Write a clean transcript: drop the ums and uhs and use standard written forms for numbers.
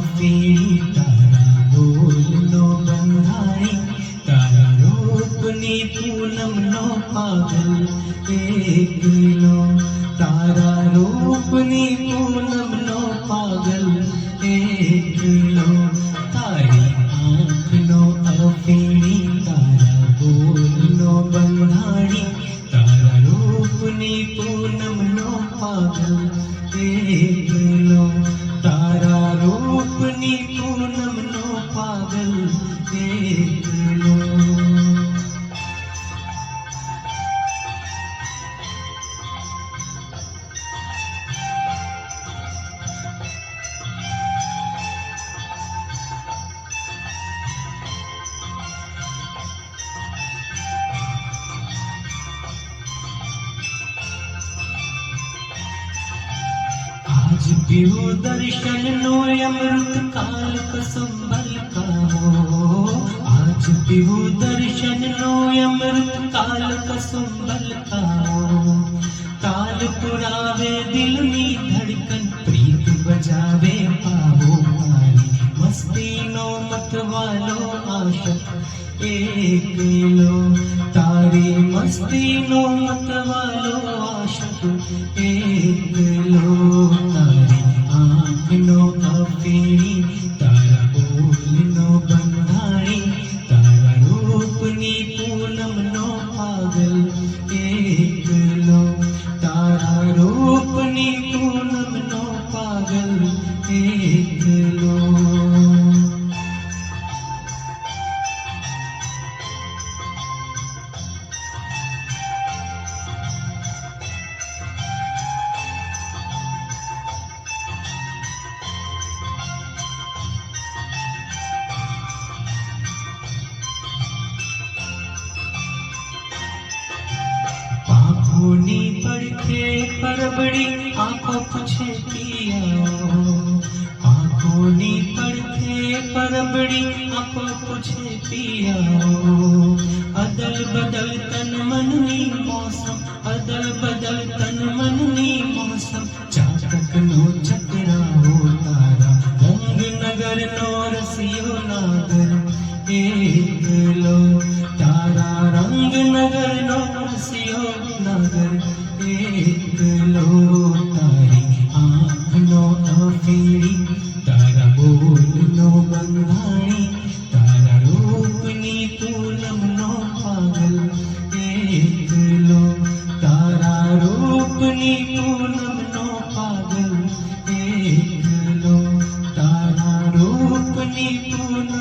અફીણી તારા બોલનો બંધાણી તારા રૂપની પૂનમનો પાગલ એકલો તારા રૂપની પૂનમનો પાગલ એકલો તારી આંખનો અફીણી તારા બોલનો બંધાણી તારા રૂપની પૂનમનો પાગલ એકલો તારા રૂપની પૂનમનો પાગલ એકલો आज पीओ दर्शन नो अमृत काल कसंबल का हो आज पीओ दर्शन नो अमृत काल कसंबल का हो ताल पुरावे दिल में धड़कन प्रीत बजावे पावो तारी मस्ती नो मत वालो आशक एकलो तारी मस्ती नो मत वालो आशक एकलो तारी आँखनो अफीणी तारा बोलनो બંધાણી તારા રૂપની પૂનમનો પાગલ એકલો તારા રૂપની પૂનમનો પાગલ એકલો आँखोनी પડખે પરબડી આંખો પૂછે પિયા આંખોની પડખે પરબડી આંખો પૂછે પિયા અદલ બદલ તન મનની મૌસમ અદલ બદલ તન મનની મૌસમ ચાતકનો ચકરાવો તારા રંગનગરનો રસિયો નાગર એકલો તારા રંગનગરનો રસિયો નાગર એકલો તારી આંખનો અફીણી તારા બોલનો બંધાણી તારા રૂપની પૂનમનો પાગલ એકલો તારા રૂપની પૂનમનો પાગલ એકલો તારા રૂપની પૂનમ